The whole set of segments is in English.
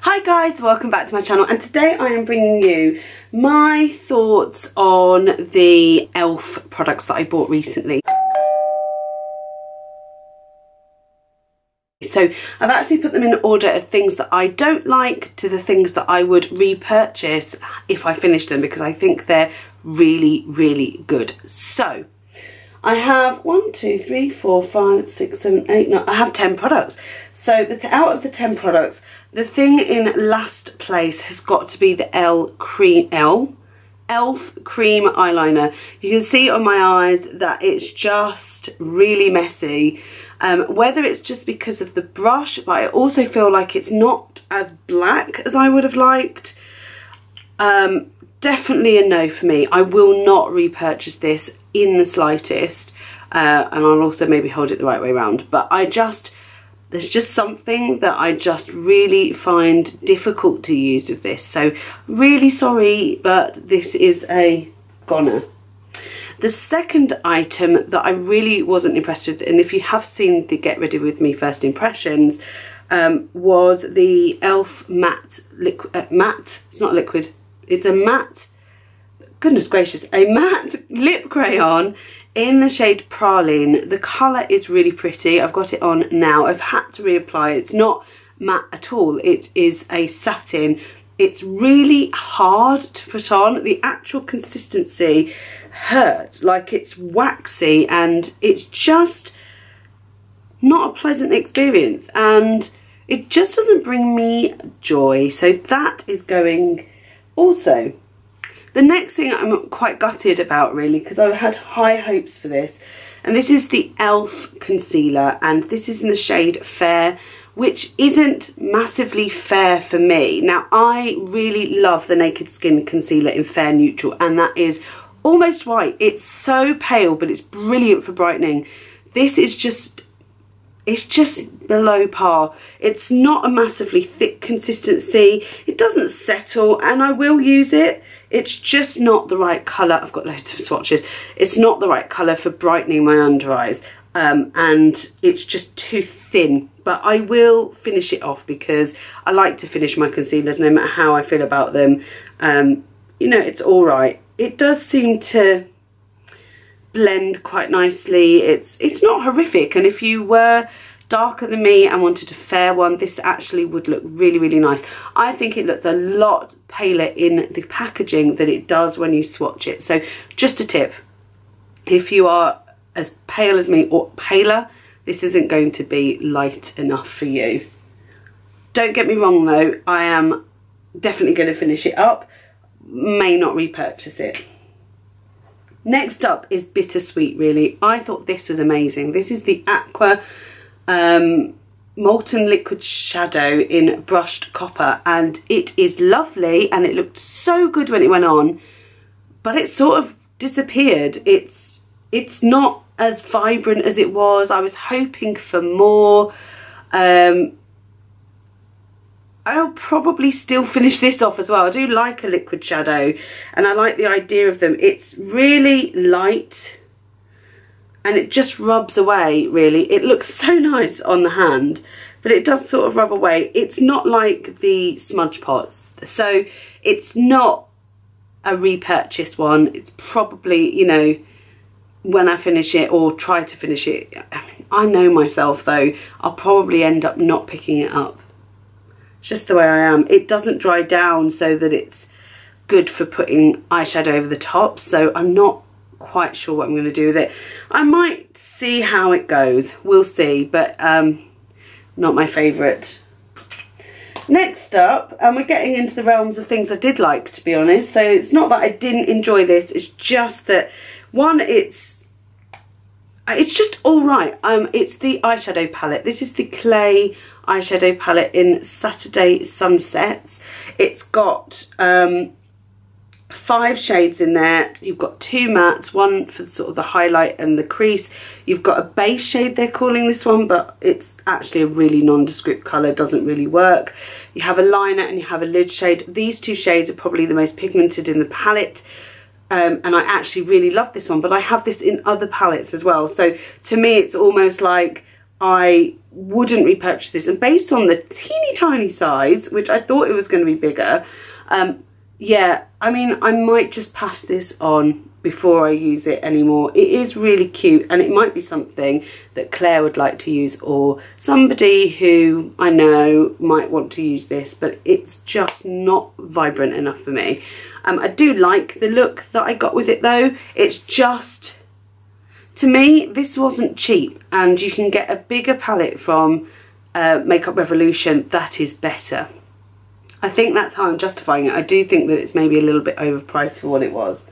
Hi guys, welcome back to my channel, and today I am bringing you my thoughts on the e.l.f. products that I bought recently. So I've actually put them in order of things that I don't like to the things that I would repurchase if I finish them, because I think they're really, really good. So I have 1, 2, 3, 4, 5, 6, 7, 8, 9, I have 10 products. So out of the 10 products, the thing in last place has got to be the e.l.f. cream eyeliner. You can see on my eyes that it's just really messy. Whether it's just because of the brush, but I also feel like it's not as black as I would have liked. Definitely a no for me. I will not repurchase this in the slightest. And I'll also maybe hold it the right way around. But there's just something that I just really find difficult to use with this. So really sorry, but this is a goner. The second item that I really wasn't impressed with, and if you have seen the Get Ready With Me first impressions, was the e.l.f. matte matte. It's not liquid. It's a matte. Goodness gracious, a matte lip crayon in the shade Praline. The colour is really pretty. I've got it on now. I've had to reapply. It's not matte at all. It is a satin. It's really hard to put on. The actual consistency hurts, like it's waxy, and it's just not a pleasant experience, and it just doesn't bring me joy. So that is going also. The next thing I'm quite gutted about, really, because I had high hopes for this, and this is the e.l.f. concealer, and this is in the shade Fair, which isn't massively fair for me. Now, I really love the Naked Skin concealer in Fair Neutral, and that is almost white. It's so pale, but it's brilliant for brightening. This is just, it's just below par. It's not a massively thick consistency. It doesn't settle, and I will use it. It's just not the right colour. I've got loads of swatches. It's not the right colour for brightening my under eyes. And it's just too thin. But I will finish it off because I like to finish my concealers no matter how I feel about them. You know, it's alright. It does seem to blend quite nicely. It's not horrific. And if you were darker than me and wanted a fair one, this actually would look really, really nice. I think it looks a lot paler in the packaging than it does when you swatch it. So just a tip, if you are as pale as me or paler, this isn't going to be light enough for you. Don't get me wrong though, I am definitely going to finish it up, may not repurchase it. Next up is Bittersweet, really. I thought this was amazing. This is the Aqua Molten Liquid Shadow in Brushed Copper, and it is lovely, and it looked so good when it went on, but it sort of disappeared. It's not as vibrant as it was. I was hoping for more. I'll probably still finish this off as well. I do like a liquid shadow, and I like the idea of them. It's really light, and it just rubs away, really. It looks so nice on the hand, but it does sort of rub away. It's not like the Smudge Pots, so it's not a repurchase one. It's probably, you know, when I finish it or try to finish it, I know myself though, I'll probably end up not picking it up. It's just the way I am. It doesn't dry down so that it's good for putting eyeshadow over the top, so I'm not quite sure what I'm going to do with it. I might see how it goes, we'll see, but not my favourite. Next up, and we're getting into the realms of things I did like, to be honest, so it's not that I didn't enjoy this, it's just that, one, it's just alright. It's the eyeshadow palette. This is the Clay eyeshadow palette in Saturday Sunsets. It's got 5 shades in there. You've got 2 mattes, one for sort of the highlight and the crease. You've got a base shade, they're calling this one, but it's actually a really nondescript colour, doesn't really work. You have a liner and you have a lid shade. These 2 shades are probably the most pigmented in the palette. And I actually really love this one, but I have this in other palettes as well. So to me, it's almost like I wouldn't repurchase this. And based on the teeny tiny size, which I thought it was going to be bigger, yeah, I mean, I might just pass this on before I use it anymore. It is really cute, and it might be something that Claire would like to use, or somebody who I know might want to use this, but it's just not vibrant enough for me. I do like the look that I got with it though. It's just, to me, this wasn't cheap, and you can get a bigger palette from Makeup Revolution that is better. I think that's how I'm justifying it. I do think that it's maybe a little bit overpriced for what it was.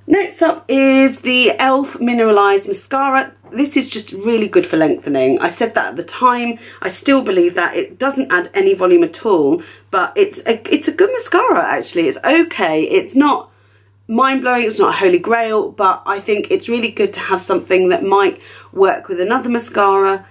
Next up is the e.l.f. Mineralized Mascara. This is just really good for lengthening. I said that at the time. I still believe that. It doesn't add any volume at all, but it's a good mascara actually. It's okay. It's not mind-blowing, it's not a holy grail, but I think it's really good to have something that might work with another mascara.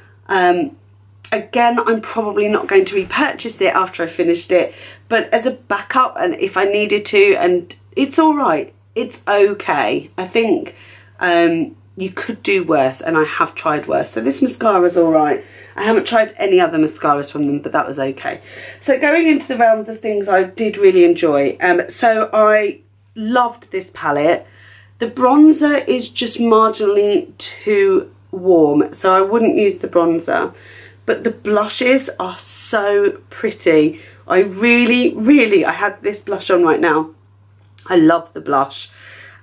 Again, I'm probably not going to repurchase it after I finished it, but as a backup and if I needed to, and it's all right. It's okay. I think you could do worse, and I have tried worse. So this mascara is all right. I haven't tried any other mascaras from them, but that was okay. So going into the realms of things I did really enjoy. So I loved this palette. The bronzer is just marginally too warm, so I wouldn't use the bronzer. But the blushes are so pretty. I really, I had this blush on right now. I love the blush.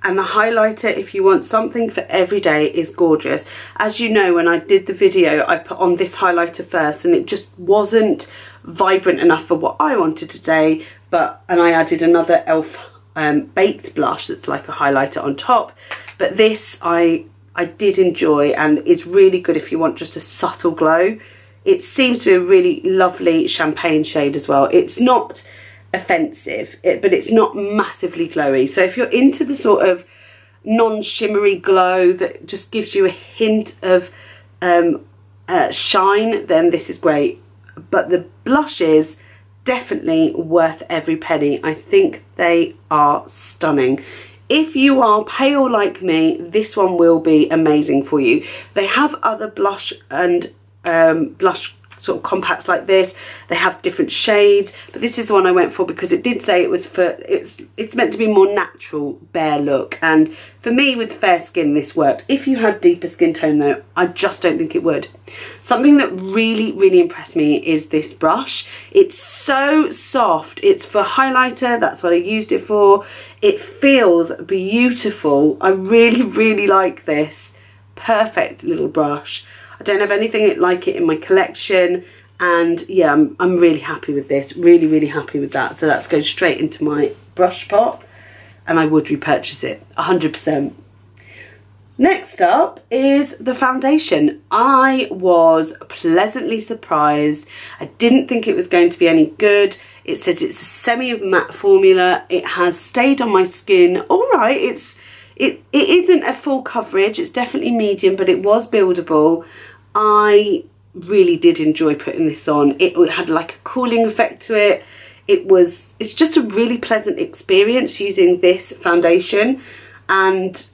And the highlighter, if you want something for every day, is gorgeous. As you know, when I did the video, I put on this highlighter first, and it just wasn't vibrant enough for what I wanted today. And I added another e.l.f. Baked blush that's like a highlighter on top. But this I did enjoy, and it's really good if you want just a subtle glow. It seems to be a really lovely champagne shade as well. It's not offensive, but it's not massively glowy. So if you're into the sort of non-shimmery glow that just gives you a hint of shine, then this is great. But the blushes, definitely worth every penny. I think they are stunning. If you are pale like me, this one will be amazing for you. They have other blush and blush sort of compacts like this. They have different shades, but this is the one I went for because it did say it was for, it's meant to be more natural, bare look, and for me with fair skin this worked. If you had deeper skin tone though, I just don't think it would. Something that really impressed me is this brush. It's so soft. It's for highlighter, that's what I used it for. It feels beautiful. I really like this. Perfect little brush. I don't have anything like it in my collection, and yeah, I'm really happy with this, really happy with that. So that's going straight into my brush pot, and I would repurchase it 100%. Next up is the foundation. I was pleasantly surprised. I didn't think it was going to be any good. It says it's a semi-matte formula. It has stayed on my skin all right. It isn't a full coverage, it's definitely medium, but it was buildable. I really did enjoy putting this on. It had like a cooling effect to it. It's just a really pleasant experience using this foundation. And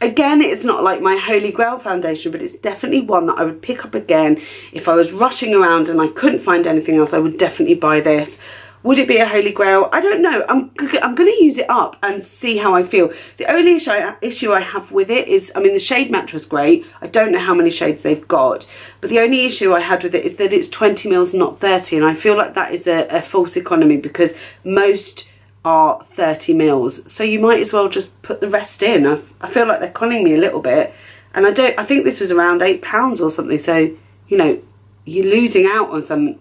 again, it's not like my holy grail foundation, but it's definitely one that I would pick up again. If I was rushing around and I couldn't find anything else, I would definitely buy this. Would it be a holy grail? I don't know. I'm going to use it up and see how I feel. The only issue I have with it is, I mean, the shade match was great. I don't know how many shades they've got. But the only issue I had with it is that it's 20 mils, not 30. And I feel like that is a false economy because most are 30 mils. So you might as well just put the rest in. I feel like they're conning me a little bit. And I think this was around £8 or something. So, you know, you're losing out on some,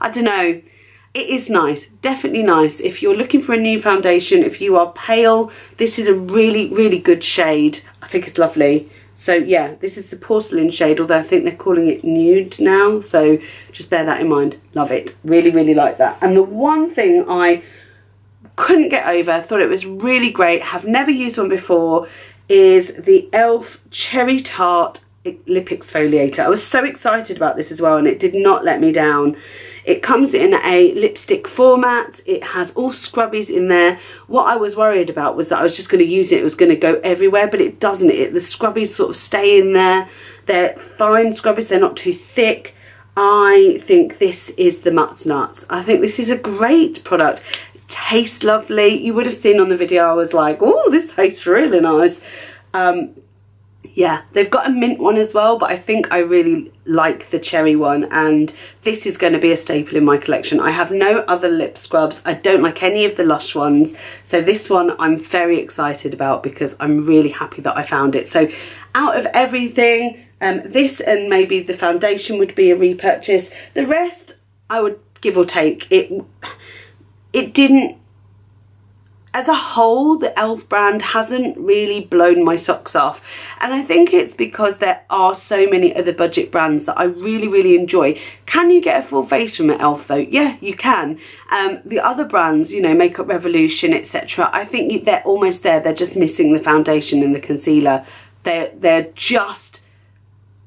I don't know. It is nice, definitely nice. If you're looking for a new foundation, if you are pale, this is a really good shade. I think it's lovely. So yeah, this is the porcelain shade, although I think they're calling it nude now. So just bear that in mind. Love it, really like that. And the one thing I couldn't get over, thought it was really great, have never used one before, is the e.l.f. Cherry Tart Lip Exfoliator. I was so excited about this as well, and it did not let me down. It comes in a lipstick format. It has all scrubbies in there. What I was worried about was that I was just going to use it was going to go everywhere, but it doesn't. The scrubbies sort of stay in there. They're fine scrubbies, they're not too thick. I think this is the Mutts Nuts. I think this is a great product. It tastes lovely. You would have seen on the video I was like, oh, this tastes really nice. Yeah, they've got a mint one as well, but I think I really like the cherry one, and this is going to be a staple in my collection. I have no other lip scrubs. I don't like any of the Lush ones, so this one I'm very excited about because I'm really happy that I found it. So out of everything, this and maybe the foundation would be a repurchase. The rest I would give or take. It didn't, as a whole, the e.l.f. brand hasn't really blown my socks off, and I think it's because there are so many other budget brands that I really enjoy. Can you get a full face from e.l.f. though? Yeah, you can. The other brands, you know, Makeup Revolution, etc., I think they're almost there. They're just missing the foundation and the concealer. They're just,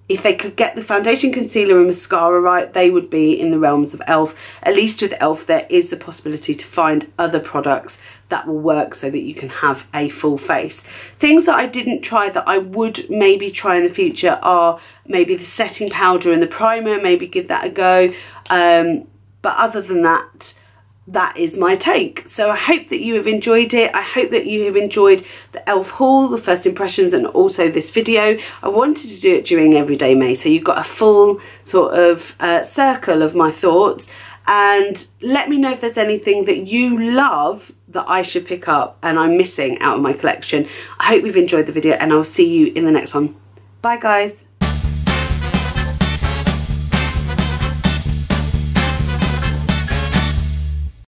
if they could get the foundation, concealer and mascara right, they would be in the realms of e.l.f. At least with e.l.f. there is the possibility to find other products that will work so that you can have a full face. Things that I didn't try that I would maybe try in the future are maybe the setting powder and the primer, maybe give that a go. But other than that, that is my take. So I hope that you have enjoyed it. I hope that you have enjoyed the e.l.f. haul, the first impressions, and also this video. I wanted to do it during Everyday May, so you've got a full sort of circle of my thoughts. And let me know if there's anything that you love that I should pick up and I'm missing out of my collection. I hope you've enjoyed the video, and I'll see you in the next one. Bye guys.